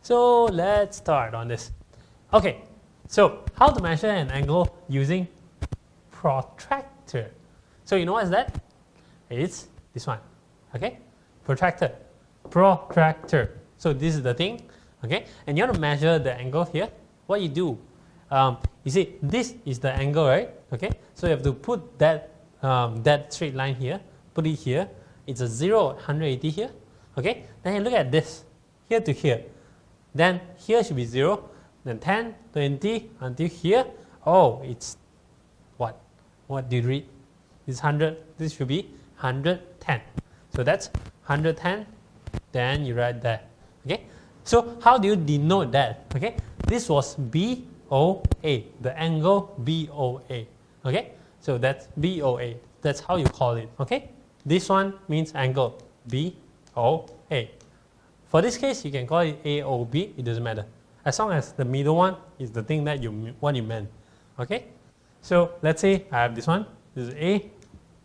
So let's start on this. Okay, so how to measure an angle using protractor? So you know what is that? It's this one. Okay, protractor. So this is the thing. Okay, and you want to measure the angle here. What you do? You see, this is the angle, right? Okay, so you have to put that that straight line here. Put it here. It's a 0, 180 here. Okay, then you look at this, here to here. Then here should be 0, then 10, 20, until here. Oh, it's what? What do you read? It's 100. This should be 110. So that's 110. Then you write that. Okay. So how do you denote that? Okay. This was BOA, the angle BOA. Okay. So that's BOA. That's how you call it. Okay. This one means angle BOA. For this case, you can call it AOB. It doesn't matter, as long as the middle one is the thing that you meant. Okay. So let's say I have this one. This is A.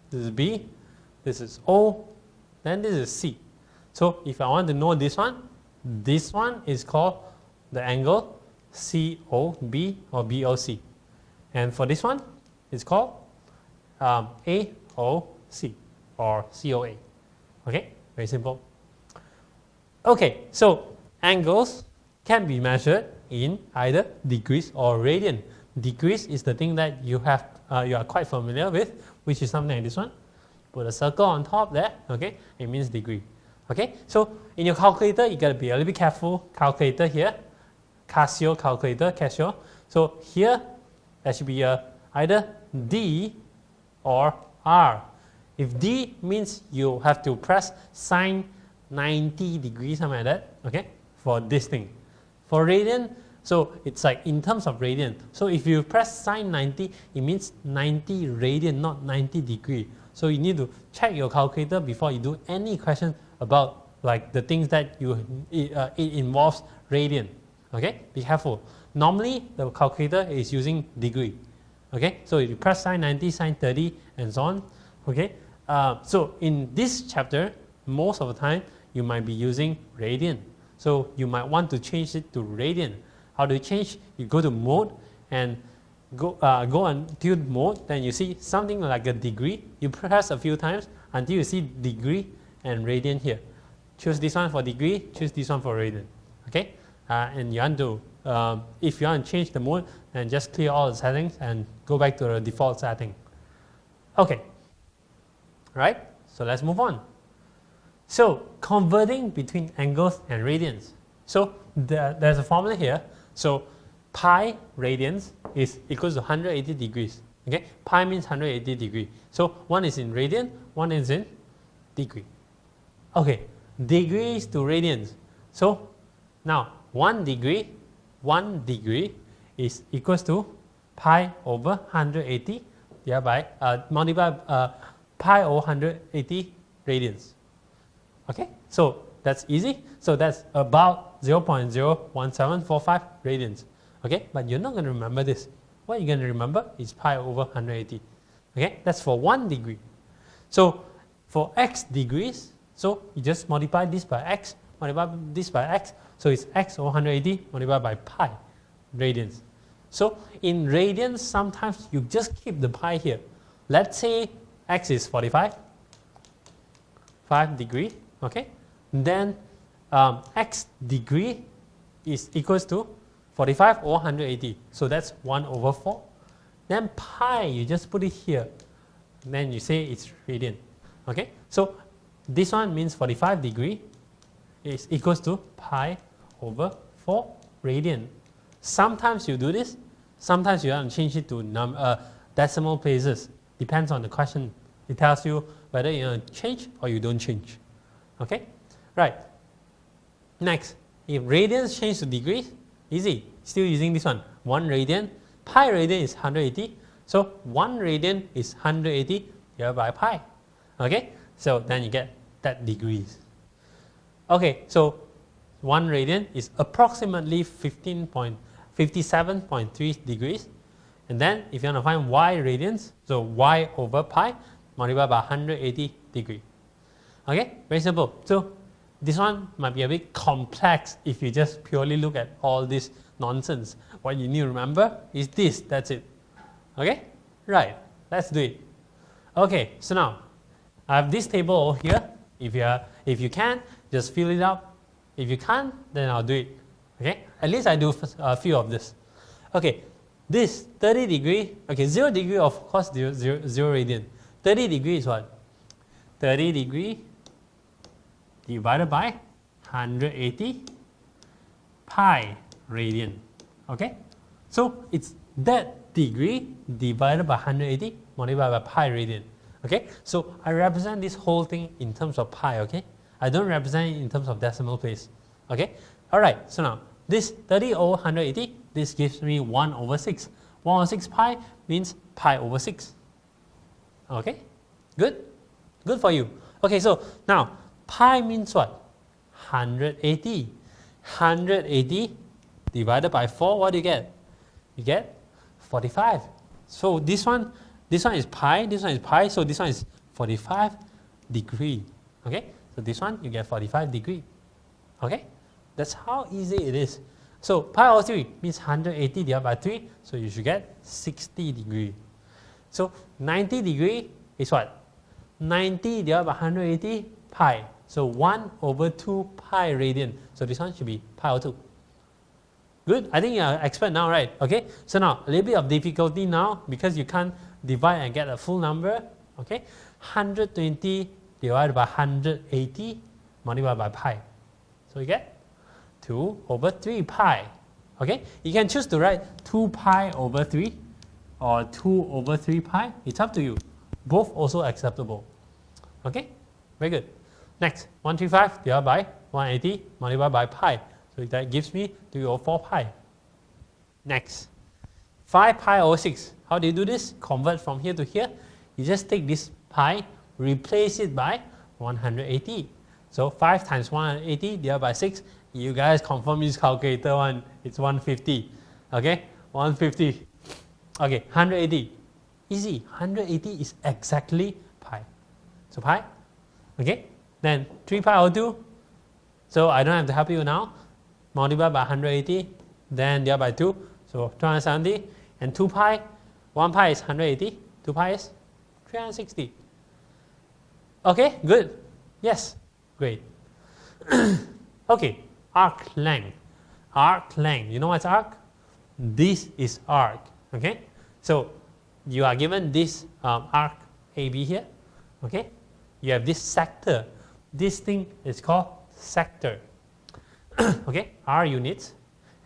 This is B. This is O. Then this is C. So if I want to know this one is called the angle COB or BOC. And for this one, it's called AOC or COA. Okay, very simple. Okay, so angles can be measured in either degrees or radian. Degrees is the thing that you are quite familiar with, which is something like this one. Put a circle on top there. Okay, it means degree. Okay, so in your calculator, you got to be a little bit careful. Calculator here, Casio calculator, Casio. So here, there should be either D or R. If D means you have to press sine 90 degrees, something like that, okay, for this thing. For radian, so it's like in terms of radian. So if you press sine 90, it means 90 radian, not 90 degree. So you need to check your calculator before you do any question about like the things that it involves radian. Okay, be careful. Normally the calculator is using degree. Okay, so you press sine 90, sine 30, and so on. Okay, so in this chapter, most of the time you might be using radian. So you might want to change it to radian. How do you change? You go to mode and go on tune mode. Then you see something like a degree. You press a few times until you see degree and radian here. Choose this one for degree. Choose this one for radian. Okay, and you want to if you want to change the mode, then just clear all the settings and go back to the default setting. Okay, right? So let's move on. So converting between angles and radians. So there's a formula here. So pi radians is equals to 180 degrees. Okay, pi means 180 degree. So one is in radian, one is in degree. Okay, degrees to radians. So now 1 degree is equals to pi over 180 divided by multiplied pi over 180 radians. Okay, so that's easy. So that's about 0.01745 radians. Okay, but you're not going to remember this. What you're going to remember is pi over 180. Okay, that's for 1 degree. So for x degrees, so you just multiply this by x, multiply this by x. So it's x over 180 multiplied by pi radians. So in radians, sometimes you just keep the pi here. Let's say x is 5 degree. Okay, then x degree is equals to 45 over 180. So that's 1 over 4. Then pi, you just put it here. Then you say it's radian. Okay, so this one means 45 degree is equals to pi over 4 radian. Sometimes you do this. Sometimes you want to change it to decimal places. Depends on the question. It tells you whether you want to change or you don't change. Okay, right. Next, if radians change to degrees, easy. Still using this one. 1 radian, pi radian is 180. So 1 radian is 180 divided by pi. Okay, so then you get that degrees. Okay, so 1 radian is approximately 57.3 degrees. And then if you want to find y radians, so y over pi multiplied by 180 degree. Okay, very simple. So This one might be a bit complex if you just purely look at all this nonsense. What you need to remember is this, that's it. Okay? Right, let's do it. Okay, so now I have this table over here. If you can, just fill it up. If you can't, then I'll do it. Okay? At least I do a few of this. Okay, this 30 degree, okay, 0 degree of course 0 radian. 30 degree is what? 30 degree divided by 180 pi radian. Okay? So it's that degree divided by 180 multiplied by pi radian. Okay? So I represent this whole thing in terms of pi, okay? I don't represent it in terms of decimal place. Okay? Alright, so now this 30 over 180, this gives me 1 over 6. 1 over 6 pi means pi over 6. Okay? Good? Good for you. Okay, so now pi means what? 180. 180 divided by 4, what do you get? You get 45. So this one is pi, this one is pi, so this one is 45 degree. Okay? So this one you get 45 degree. Okay? That's how easy it is. So pi over 3 means 180 divided by 3, so you should get 60 degree. So 90 degree is what? 90 divided by 180 pi. So 1 over 2 pi radian. So this one should be pi over 2. Good? I think you are expert now, right? Okay? So now, a little bit of difficulty now because you can't divide and get a full number. Okay? 120 divided by 180 multiplied by pi. So you get 2 over 3 pi. Okay? You can choose to write 2 pi over 3 or 2 over 3 pi. It's up to you. Both also acceptable. Okay? Very good. Next, 135 divided by 180 multiplied by pi. So that gives me 3 over 4 pi. Next, 5 pi over 6. How do you do this? Convert from here to here. You just take this pi, replace it by 180. So 5 times 180 divided by 6. You guys confirm this calculator one. It's 150. Okay? 150. Okay, 180. Easy. 180 is exactly pi. So pi. Okay? Then 3 pi over 2. So I don't have to help you now. Multiply by 180. Then divided by 2. So 270. And 2 pi. 1 pi is 180. 2 pi is 360. Okay? Good. Yes. Great. Okay. Arc length. Arc length. You know what's arc? This is arc. Okay? So you are given this arc AB here. Okay? You have this sector. This thing is called sector. Okay? R units.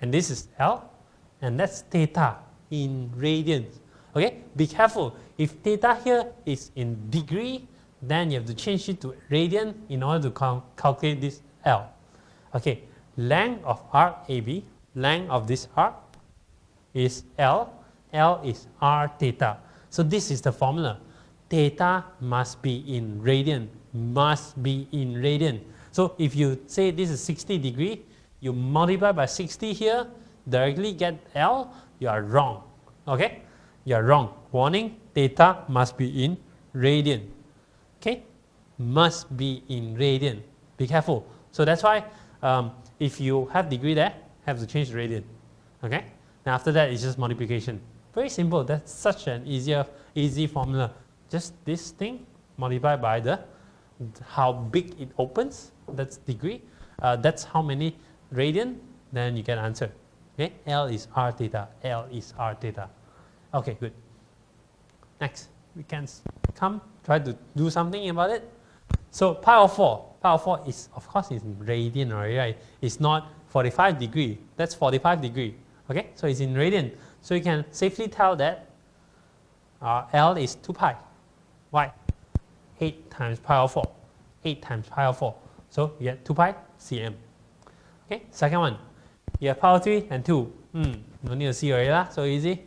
And this is L. And that's theta in radians. Okay? Be careful. If theta here is in degree, then you have to change it to radian in order to calculate this L. Okay? Length of arc AB, length of this arc is L. L is r theta. So this is the formula. Theta must be in radian. Must be in radian. So if you say this is 60 degree, you multiply by 60 here, directly get L, you are wrong. Okay? You are wrong. Warning, theta must be in radian. Okay? Must be in radian. Be careful. So that's why if you have degree there, have to change radian. Okay? Now after that, it's just multiplication. Very simple. That's such an easy formula. Just this thing multiplied by the how big it opens. That's degree. That's how many radian. Then you get answer. Okay. L is r theta. L is r theta. Okay. Good. Next, we can try to do something about it. So pi over 4. Pi over 4 is of course is in radian already, right? It's not 45 degree. That's 45 degree. Okay. So it's in radian. So you can safely tell that L is 2 pi. Why? 8 times pi over 4. 8 times pi over 4. So you get 2 pi cm. Okay, second one. You have pi over 3 and 2. No need to see already lah. So easy.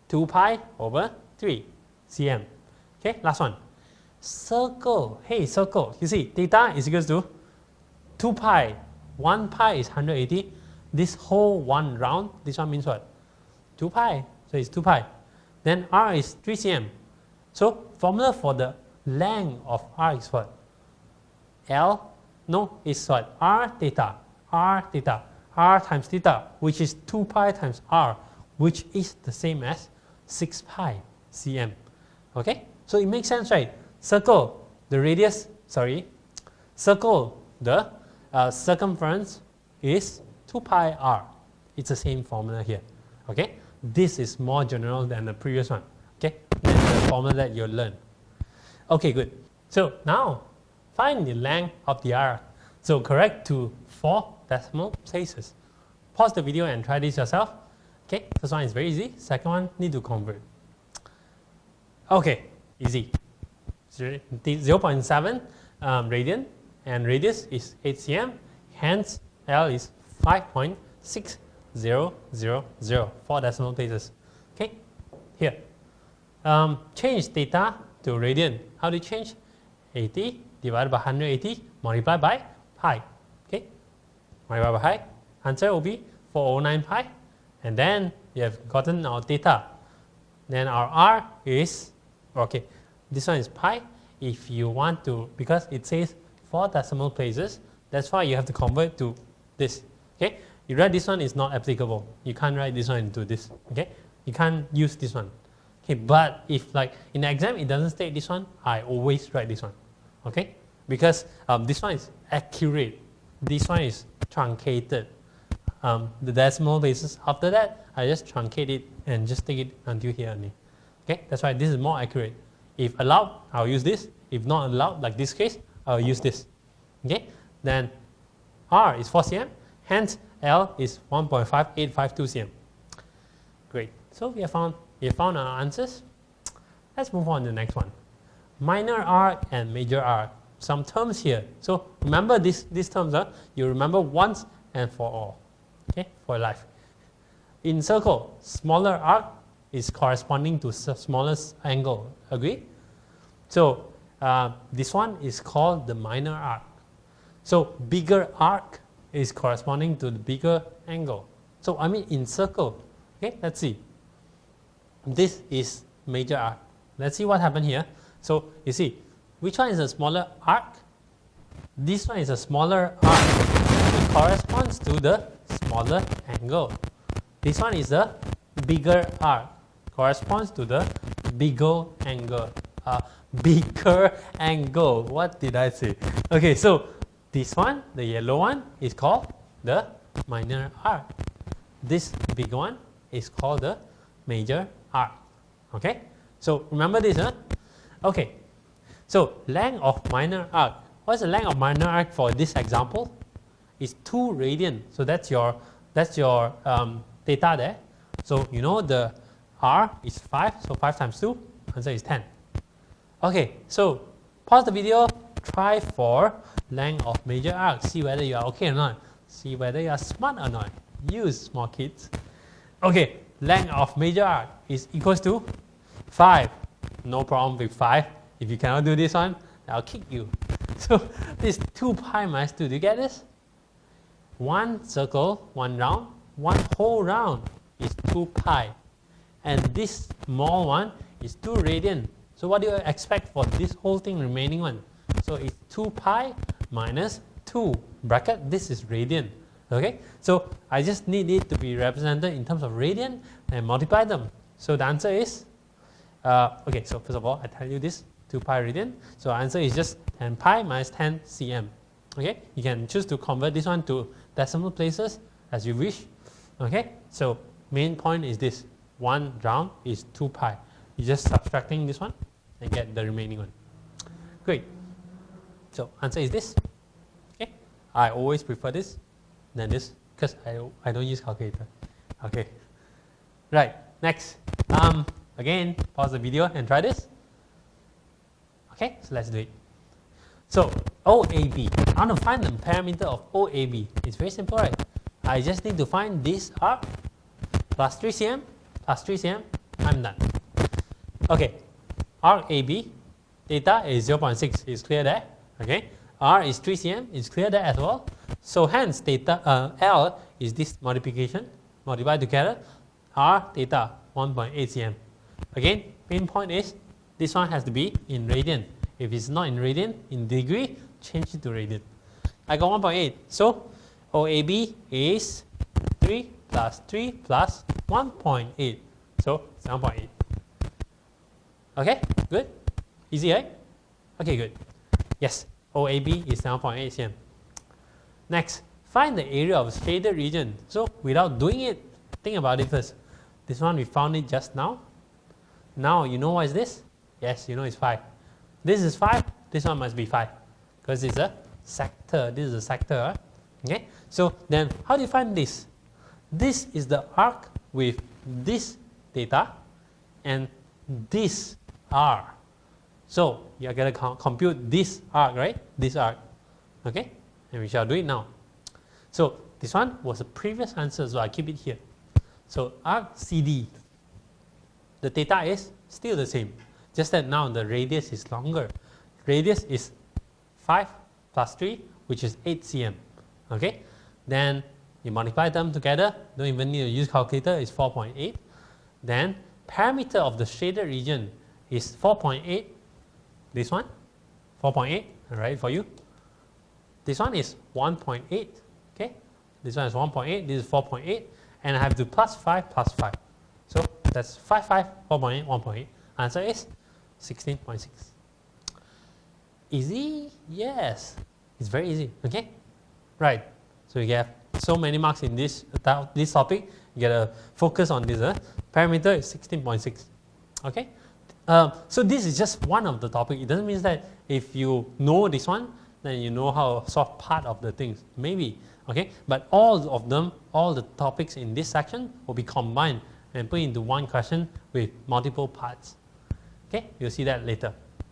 2 pi over 3 cm. Okay, last one. Circle. Hey, circle. You see, theta is equals to 2 pi. 1 pi is 180. This whole one round, this one means what? 2 pi. So it's 2 pi. Then r is 3 cm. So formula for the length of r is what? L No, it's what? R theta, R times theta, which is 2 pi times R, which is the same as 6 pi cm. Okay, so it makes sense, right? Circle the radius, circle the circumference is 2 pi R. It's the same formula here. Okay, this is more general than the previous one. Okay, that's the formula that you learn. Okay, good. So now find the length of the arc. So correct to 4 decimal places. Pause the video and try this yourself. Okay, first one is very easy. Second one, need to convert. Okay, easy. 0.7 radian and radius is 8 cm. Hence, L is 5.6000, 4 decimal places. Okay, here. Change theta to radian. How do you change? 80 divided by 180 multiplied by pi. Okay, multiplied by pi. Answer will be 409 pi. And then you have gotten our theta. Then our R is, okay, this one is pi. If you want to, because it says 4 decimal places, that's why you have to convert to this. Okay, you write this one is not applicable. You can't write this one into this. Okay, you can't use this one. Okay, but if like in the exam it doesn't state this one, I always write this one. Okay, because this one is accurate. This one is truncated. The decimal places after that, I just truncate it and just take it until here only. Okay, that's why this is more accurate. If allowed, I'll use this. If not allowed, like this case, I'll use this. Okay, then R is 4 cm, hence L is 1.5852 cm. Great. So we have found our answers. Let's move on to the next one. Minor arc and major arc. Some terms here. So remember these terms. You remember once and for all. Okay, for life. In circle, smaller arc is corresponding to smallest angle. Agree? So this one is called the minor arc. So bigger arc is corresponding to the bigger angle. So I mean in circle. Okay, let's see. This is major arc. Let's see what happened here. So you see, which one is a smaller arc? This one is a smaller arc. It corresponds to the smaller angle. This one is the bigger arc. Corresponds to the bigger angle. Bigger angle. What did I say? Okay, so this one, the yellow one, is called the minor arc. This big one is called the major arc. Okay, so remember this, huh? Okay, so length of minor arc. What's the length of minor arc for this example? It's 2 radian. So that's your theta there. So you know the R is 5. So 5 times 2, answer is 10. Okay, so pause the video. Try for length of major arc. See whether you are okay or not. See whether you are smart or not. You small kids. Okay, length of major arc is equals to 5. No problem with 5. If you cannot do this one, I'll kick you. So this 2 pi minus 2. Do you get this? One circle, one round, one whole round is 2 pi. And this small one is 2 radian. So what do you expect for this whole thing remaining one? So it's 2 pi minus 2 bracket. This is radian. Okay, so I just need it to be represented in terms of radian and multiply them. So the answer is, okay, so first of all, I tell you this, 2 pi radian. So answer is just 10 pi minus 10 cm. Okay, you can choose to convert this one to decimal places as you wish. Okay, so main point is this, one round is 2 pi. You're just subtracting this one and get the remaining one. Great. So answer is this. Okay, I always prefer this than this because I don't use calculator. Okay, right, next. Again, pause the video and try this. Okay, so let's do it. So OAB, I want to find the parameter of OAB. It's very simple, right? I just need to find this arc plus 3 cm plus 3 cm. I'm done. Okay, arc AB, theta is 0.6. It's clear there. Okay, R is 3 cm. It's clear there as well. So hence theta L is this multiplication multiplied together. R theta 1.8 cm. Again, main point is this one has to be in radian. If it's not in radian, in degree, change it to radian. I got 1.8. So OAB is 3 plus 3 plus 1.8. So 7.8. Okay, good. Easy, right? Okay, good. Yes, OAB is 7.8 cm. Next, find the area of shaded region. So without doing it, think about it first. This one we found it just now. Now you know what is this? Yes, you know it's 5. This is 5. This one must be 5 because it's a sector. This is a sector. Huh? Okay. So then, how do you find this? This is the arc with this theta and this r. So you are going to compute this arc, right? This arc. Okay. And we shall do it now. So this one was a previous answer, so I keep it here. So arc CD, the theta is still the same, just that now the radius is longer. Radius is 5 plus 3, which is 8 cm. Okay, then you multiply them together, don't even need to use calculator, it's 4.8. Then parameter of the shaded region is 4.8. This one, 4.8, all right, for you. This one is 1.8, okay? This one is 1.8, this is 4.8, and I have to plus 5 plus 5. So that's 5, 5, 4.8, 1.8. Answer is 16.6. Easy? Yes. It's very easy, okay? Right. So you get so many marks in this topic. You get to focus on this. Parameter is 16.6, okay? So this is just one of the topics. It doesn't mean that if you know this one, then you know how to solve part of the things. Maybe, okay? But all of them, all the topics in this section will be combined and put into one question with multiple parts. Okay, you'll see that later.